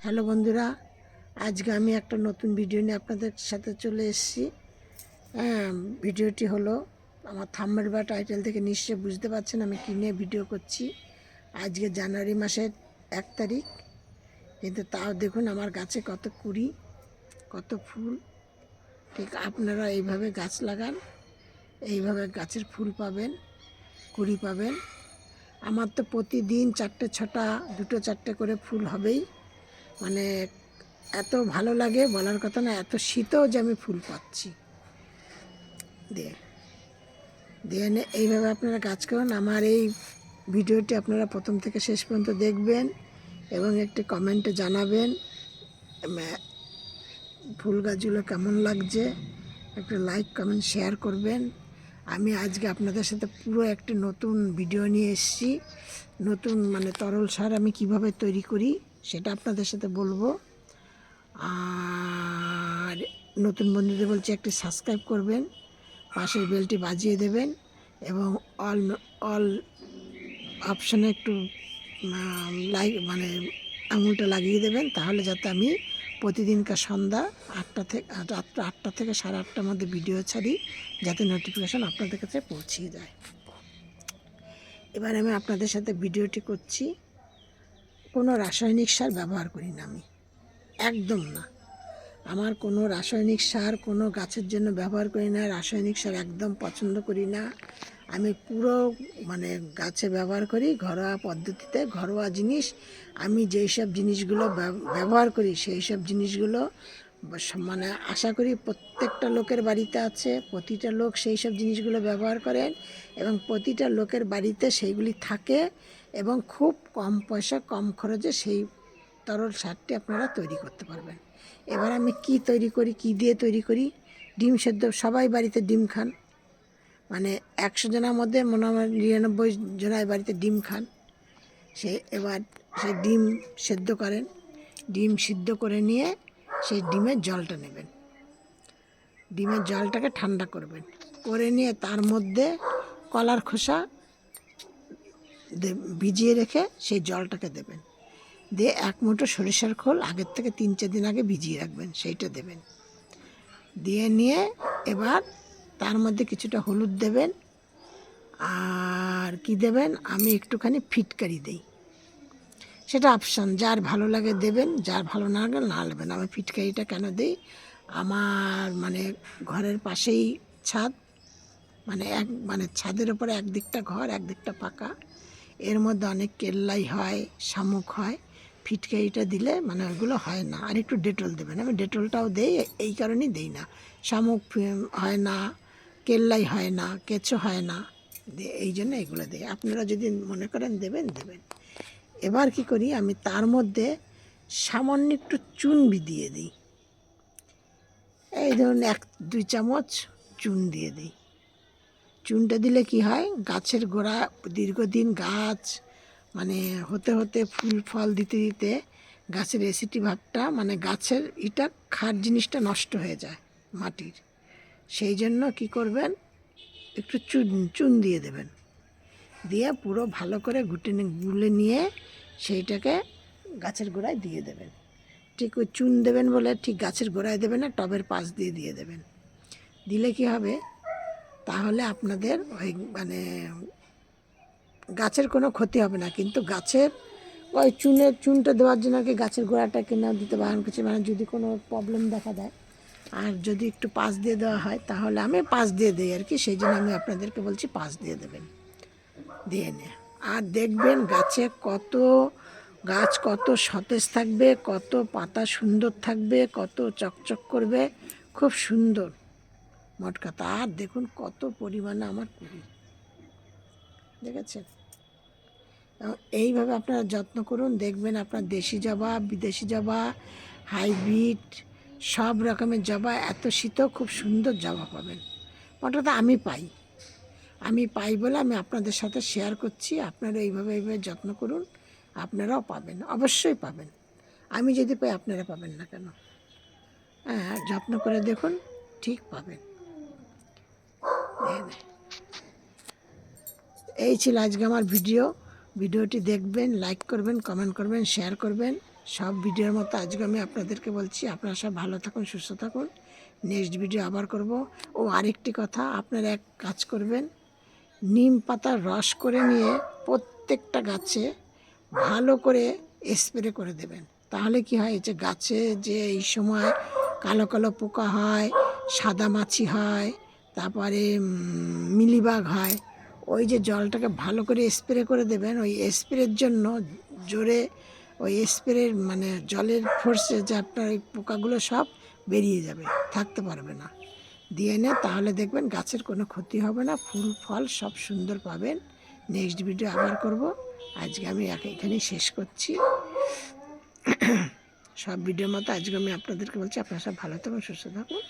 Hello বন্ধুরা, আজকে আমি একটা নতুন ভিডিও নিয়ে আপনাদের সাথে চলে এসেছি। ভিডিওটি হলো, আমার থাম্বনেল বা টাইটেল থেকে নিশ্চয়ই বুঝতে পারছেন আমি কী নিয়ে ভিডিও করছি। আজকে জানুয়ারি মাসের 1 তারিখ, কিন্তু তাও দেখুন আমার গাছে কত কুড়ি, কত ফুল। ঠিক আপনারা এইভাবে গাছ লাগান, এইভাবে গাছের ফুল পাবেন, কুড়ি পাবেন। আমার তো প্রতিদিন 4টে 6টা 2টো 4টে করে ফুল হবেই। মানে এত ভালো লাগে বলার কথা না, এত শীতেও যে আমি ফুল পাচ্ছি। দিয়ে এইভাবে আপনারা গাছ করুন। আমার এই ভিডিওটি আপনারা প্রথম থেকে শেষ পর্যন্ত দেখবেন এবং একটি কমেন্টে জানাবেন ফুল গাছগুলো কেমন লাগছে। একটা লাইক কমেন্ট শেয়ার করবেন। আমি আজকে আপনাদের সাথে পুরো একটি নতুন ভিডিও নিয়ে এসেছি। নতুন তরল সার আমি কিভাবে তৈরি করি সেটা আপনাদের সাথে বলবো। আর নতুন বন্ধুদের বলছি একটি সাবস্ক্রাইব করবেন, পাশের বেলটি বাজিয়ে দেবেন এবং অল অপশানে একটু লাইক আঙুলটা লাগিয়ে দেবেন, তাহলে যাতে আমি প্রতিদিনকার সন্ধ্যা 8টা থেকে রাত্র 8টা থেকে 8:30টার মধ্যে ভিডিও ছাড়ি, যাতে নোটিফিকেশান আপনাদের কাছে পৌঁছিয়ে যায়। এবার আমি আপনাদের সাথে ভিডিওটি করছি। কোনো রাসায়নিক সার ব্যবহার করি না আমি, একদম না। আমার কোনো রাসায়নিক সার কোনো গাছের জন্য ব্যবহার করি না। রাসায়নিক সার একদম পছন্দ করি না। আমি পুরো গাছে ব্যবহার করি ঘরোয়া পদ্ধতিতে, ঘরোয়া জিনিস। আমি যেই সব জিনিসগুলো ব্যবহার করি সেই সব জিনিসগুলো আশা করি প্রত্যেকটা লোকের বাড়িতে আছে। প্রতিটা লোক সেই সব জিনিসগুলো ব্যবহার করেন এবং প্রতিটা লোকের বাড়িতে সেইগুলি থাকে এবং খুব কম পয়সা কম খরচে সেই তরল সারটি আপনারা তৈরি করতে পারবেন। এবার আমি কি তৈরি করি, কি দিয়ে তৈরি করি? ডিম সেদ্ধ। সবাই বাড়িতে ডিম খান, 100 জনের মধ্যে মনে হয় 99 জনাই বাড়িতে ডিম খান। এবার সেই ডিম সেদ্ধ করেন। ডিম সিদ্ধ করে নিয়ে সেই ডিমের জলটা নেবেন। ডিমের জলটাকে ঠান্ডা করবেন, করে নিয়ে তার মধ্যে কলার খোসা ভিজিয়ে রেখে সেই জলটাকে দেবেন। দিয়ে 1 মুঠো সরিষার খোল আগের থেকে 3-4 দিন আগে ভিজিয়ে রাখবেন, সেইটা দেবেন। দিয়ে নিয়ে এবার তার মধ্যে কিছুটা হলুদ দেবেন। আর কি দেবেন, আমি একটুখানি ফিটকারি দিই, সেটা অপশান, যার ভালো লাগে দেবেন, যার ভালো না লাগে না নেবেন। আমি ফিটকারিটা কেন দিই, আমার ঘরের পাশেই ছাদ, ছাদের ওপরে একদিকটা ঘর একদিকটা পাকা, এর মধ্যে অনেক কেল্লাই হয়, শামুক হয়। ফিটকারিটা দিলে ওইগুলো হয় না। আর একটু ডেটল দেবেন, আমি ডেটলটাও দেই, এই কারণেই দেই না। শামুক হয় না, কেল্লাই হয় না, কেঁচো হয় না, এই জন্য এগুলো দিই। আপনারা যদি মনে করেন দেবেন দেবেন। এবার কি করি, আমি তার মধ্যে সামান্য একটু চুন দিয়ে দিই। এই ধরুন 1-2 চামচ চুন দিয়ে দিই। চুনটা দিলে কি হয়, গাছের গোড়া দীর্ঘদিন গাছ হতে হতে ফুল ফল দিতে দিতে গাছের অ্যাসিডি ভাবটা গাছের খার জিনিসটা নষ্ট হয়ে যায় মাটির। সেই জন্য কি করবেন, একটু চুন দিয়ে দেবেন। দিয়ে পুরো ভালো করে গুলে নিয়ে সেইটাকে গাছের গোড়ায় দিয়ে দেবেন। ঠিক ওই চুন দেবেন বলে ঠিক গাছের গোড়ায় দেবেন না, টবের পাশ দিয়ে দেবেন। দিলে কি হবে, তাহলে আপনাদের ওই গাছের কোনো ক্ষতি হবে না। কিন্তু গাছের ওই চুনটা দেওয়ার জন্য আর কি গাছের গোড়াটাকে না দিতে বারণ করছি, যদি কোনো প্রবলেম দেখা দেয়। আর যদি একটু পাশ দিয়ে দেওয়া হয় তাহলে আমি পাশ দিয়ে দিই আর কি, সেই জন্য আমি আপনাদেরকে বলছি পাশ দিয়ে দেবেন। দিয়ে নে আর দেখবেন গাছ কত সতেজ থাকবে, কত পাতা সুন্দর থাকবে, কত চকচক করবে, খুব সুন্দর মোট কথা। আর দেখুন কত পরিমাণে আমার কুড়ি, দেখেছেন? এইভাবে আপনারা যত্ন করুন, দেখবেন আপনার দেশি জবা, বিদেশি জবা, হাইব্রিড সব রকমের জবা, এত শীতেও খুব সুন্দর জবা পাবেন। মোট কথা আমি পাই বলে আমি আপনাদের সাথে শেয়ার করছি। আপনারা এইভাবে যত্ন করুন, আপনারাও পাবেন, অবশ্যই পাবেন। আমি যদি পাই আপনারা পাবেন না কেন? হ্যাঁ, যত্ন করে দেখুন, ঠিক পাবেন। এই ছিল আজকে আমার ভিডিওটি দেখবেন, লাইক করবেন, কমেন্ট করবেন, শেয়ার করবেন। সব ভিডিওর মতো আজকে আমি আপনাদেরকে বলছি, আপনারা সব ভালো থাকুন, সুস্থ থাকুন। নেক্সট ভিডিও আবার করব। ও আরেকটি কথা, আপনারা এক কাজ করবেন, নিম পাতার রস করে নিয়ে প্রত্যেকটা গাছে ভালো করে স্প্রে করে দেবেন। তাহলে কি হয়, যে গাছে যে এই সময় কালো কালো পোকা হয়, সাদা মাছি হয়, তারপরে মিলিবাগ হয়, ওই যে জলটাকে ভালো করে স্প্রে করে দেবেন, ওই স্প্রের জন্য জোরে ওই স্প্রের মানে জলের ফোর্সে যে আপনার ওই পোকাগুলো সব বেরিয়ে যাবে, থাকতে পারবে না। দিয়ে নে, তাহলে দেখবেন গাছের কোনো ক্ষতি হবে না, ফুল ফল সব সুন্দর পাবেন। নেক্সট ভিডিও আবার করব। আজকে আমি এখানেই শেষ করছি। সব ভিডিওর মতো আজকে আমি আপনাদেরকে বলছি, আপনারা সব ভালো থাকুন, সুস্থ থাকুন।